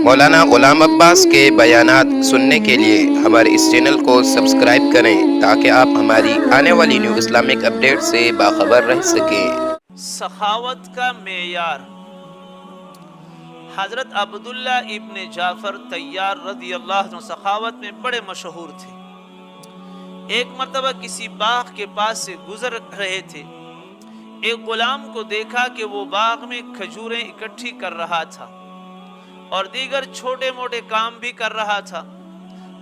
مولانا غلام عباس کے بیانات سننے کے لیے ہمارے اس چینل کو سبسکرائب کریں تاکہ آپ ہماری آنے والی نیو اسلامک اپڈیٹ سے باخبر رہ سکیں۔ سخاوت کا معیار حضرت عبداللہ ابن جعفر طیار رضی اللہ عنہ سخاوت میں بڑے مشہور تھے۔ ایک مرتبہ کسی باغ کے پاس سے گزر رہے تھے، ایک غلام کو دیکھا کہ وہ باغ میں کھجوریں اکٹھی کر رہا تھا اور دیگر چھوٹے موٹے کام بھی کر رہا تھا۔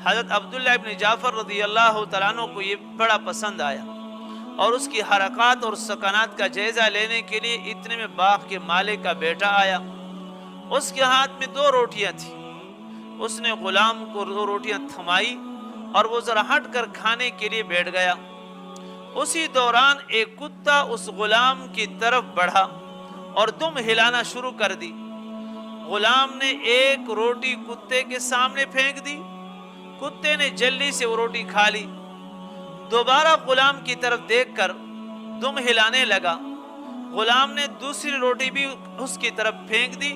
حضرت عبداللہ ابن جعفر رضی اللہ تعالیٰ عنہ کو یہ بڑا پسند آیا اور اس کی حرکات اور سکنات کا جائزہ لینے کے لیے اتنے میں باغ کے مالک کا بیٹا آیا۔ اس کے ہاتھ میں 2 روٹیاں تھیں۔ اس نے غلام کو 2 روٹیاں تھمائی اور وہ ذرا ہٹ کر کھانے کے لیے بیٹھ گیا۔ اسی دوران ایک کتا اس غلام کی طرف بڑھا اور دم ہلانا شروع کر دی۔ غلام نے ایک روٹی کتے کے سامنے پھینک دی، کتے نے جلدی سے وہ روٹی کھا لی۔ دوبارہ غلام کی طرف دیکھ کر دم ہلانے لگا۔ غلام نے دوسری روٹی بھی اس کی طرف پھینک دی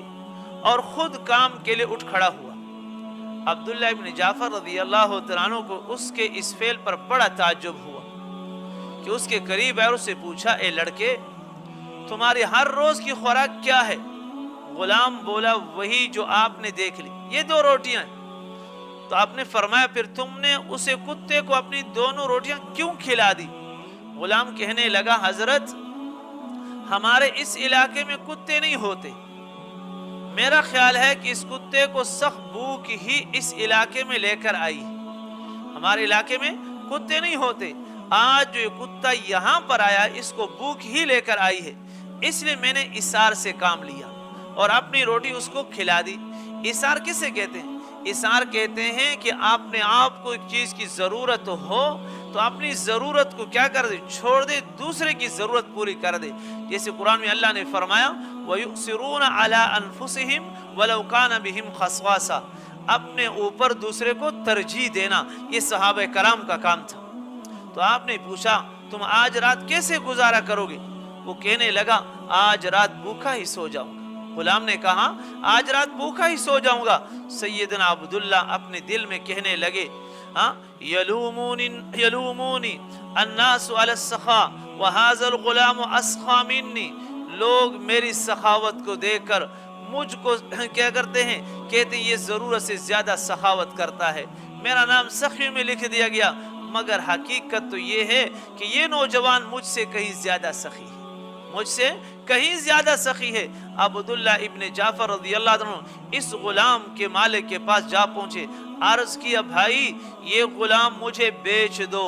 اور خود کام کے لیے اٹھ کھڑا ہوا۔ عبداللہ ابن جعفر رضی اللہ عنہ کو اس کے اس فعل پر بڑا تعجب ہوا کہ اس کے قریب آئے اور اسے پوچھا، اے لڑکے، تمہاری ہر روز کی خوراک کیا ہے؟ غلام بولا، وہی جو آپ نے دیکھ لی، یہ 2 روٹیاں ہیں۔ تو آپ نے فرمایا، پھر تم نے اسے کتے کو اپنی دونوں روٹیاں کیوں کھلا دی؟ غلام کہنے لگا، حضرت، ہمارے اس علاقے میں کتے نہیں ہوتے۔ میرا خیال ہے کہ اس کتے کو سخت بھوک ہی اس علاقے میں لے کر آئی ہے۔ ہمارے علاقے میں کتے نہیں ہوتے، آج جو یہ کتا یہاں پر آیا اس کو بھوک ہی لے کر آئی ہے، اس لیے میں نے اثار سے کام لیا اور اپنی روٹی اس کو کھلا دی۔ اثار کسے کہتے ہیں؟ اثار کہتے ہیں کہ آپ نے آپ کو ایک چیز کی ضرورت ہو تو اپنی ضرورت کو کیا کر دے؟ چھوڑ دے، دوسرے کی ضرورت پوری کر دے۔ جیسے قرآن میں اللہ نے فرمایا، وَيُؤْثِرُونَ عَلَىٰ أَنفُسِهِمْ وَلَوْ كَانَ بِهِمْ خَصَاصَةٌ، اپنے اوپر دوسرے کو ترجیح دینا، یہ صحابہ کرام کا کام تھا۔ تو آپ نے پوچھا، تم آج رات کیسے گزارا کرو گے؟ وہ کہنے لگا، آج رات بھوکا ہی سو جاؤں گا۔ غلام نے کہا، آج رات بھوکا ہی سو جاؤں گا۔ سیدنا عبداللہ اپنے دل میں کہنے لگے، یلومونی الناس علی السخاء وہذا الغلام اسخا منی، لوگ میری سخاوت کو دیکھ کر مجھ کو کیا کرتے ہیں؟ کہتے ہیں یہ ضرورت سے زیادہ سخاوت کرتا ہے، میرا نام سخی میں لکھ دیا گیا، مگر حقیقت تو یہ ہے کہ یہ نوجوان مجھ سے کہیں زیادہ سخی ہے، مجھ سے کہیں زیادہ سخی ہے۔ عبداللہ ابن جعفر رضی اللہ عنہ اس غلام کے مالک کے پاس جا پہنچے، عرض کیا، بھائی یہ غلام مجھے بیچ دو۔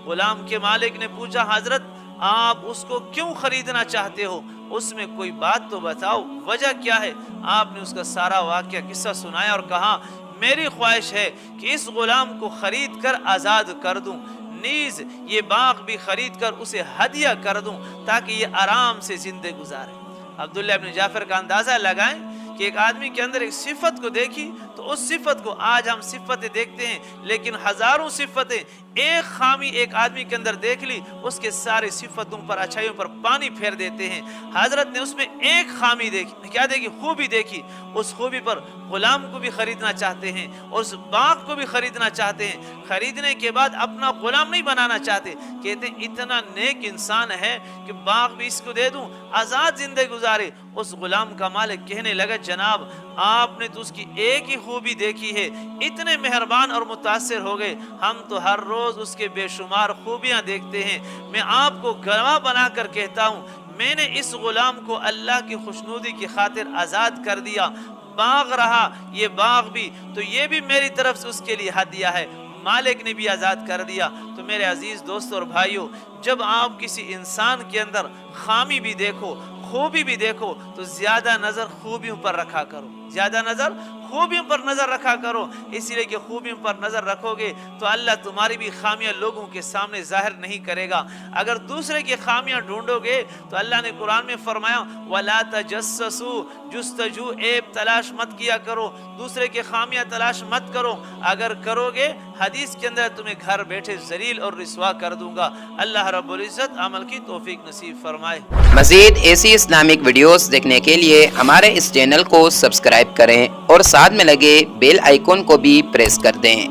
غلام کے مالک نے پوچھا، حضرت آپ اس کو کیوں خریدنا چاہتے ہو؟ اس میں کوئی بات تو بتاؤ، وجہ کیا ہے؟ آپ نے اس کا سارا واقعہ قصہ سنایا اور کہا، میری خواہش ہے کہ اس غلام کو خرید کر آزاد کر دوں، نیز یہ باغ بھی خرید کر اسے ہدیہ کر دوں تاکہ یہ آرام سے زندگی گزارے۔ عبداللہ ابن جعفر کا اندازہ لگائیں کہ ایک آدمی کے اندر ایک صفت کو دیکھی تو اس صفت کو، آج ہم صفتیں دیکھتے ہیں لیکن ہزاروں صفتیں، ایک خامی ایک آدمی کے اندر دیکھ لی، اس کے سارے صفتوں پر، اچھائیوں پر پانی پھیر دیتے ہیں۔ حضرت نے اس میں ایک خامی دیکھی، کیا دیکھی؟ خوبی دیکھی۔ اس خوبی پر غلام کو بھی خریدنا چاہتے ہیں اور اس باغ کو بھی خریدنا چاہتے ہیں۔ خریدنے کے بعد اپنا غلام نہیں بنانا چاہتے، کہتے ہیں اتنا نیک انسان ہے کہ باغ بھی اس کو دے دوں، آزاد زندگی گزارے۔ اس غلام کا مالک کہنے لگا، جناب آپ نے تو اس کی ایک ہی خوبی دیکھی ہے، اتنے مہربان اور متاثر ہو گئے، ہم تو ہر روز اس کے بے شمار خوبیاں دیکھتے ہیں۔ میں آپ کو گواہ بنا کر کہتا ہوں، میں نے اس غلام کو اللہ کی خوشنودی کی خاطر آزاد کر دیا۔ باغ رہا یہ باغ بھی تو یہ بھی میری طرف سے اس کے لیے ہدیہ ہے، مالک نے بھی آزاد کر دیا۔ تو میرے عزیز دوستوں اور بھائیوں، جب آپ کسی انسان کے اندر خامی بھی دیکھو، خوبی بھی دیکھو، تو زیادہ نظر خوبیوں پر رکھا کرو، زیادہ نظر خوبیوں پر نظر رکھا کرو، اس لیے کہ خوبیوں پر نظر رکھو گے تو اللہ تمہاری بھی خامیاں لوگوں کے سامنے ظاہر نہیں کرے گا۔ اگر دوسرے کی خامیاں ڈھونڈو گے تو اللہ نے قرآن میں فرمایا، وَلَا تَجَسَّسُوا، جستجو عیب تلاش مت کیا کرو، دوسرے کی خامیاں تلاش مت کرو، اگر کرو گے حدیث کے اندر تمہیں گھر بیٹھے ذلیل اور رسوا کر دوں گا۔ اللہ رب العزت عمل کی توفیق نصیب فرمائے۔ مزید ایسی اسلامک ویڈیوز دیکھنے کے لیے ہمارے اس چینل کو سبسکرائب سبسکرائب کریں اور ساتھ میں لگے بیل آئیکن کو بھی پریس کر دیں۔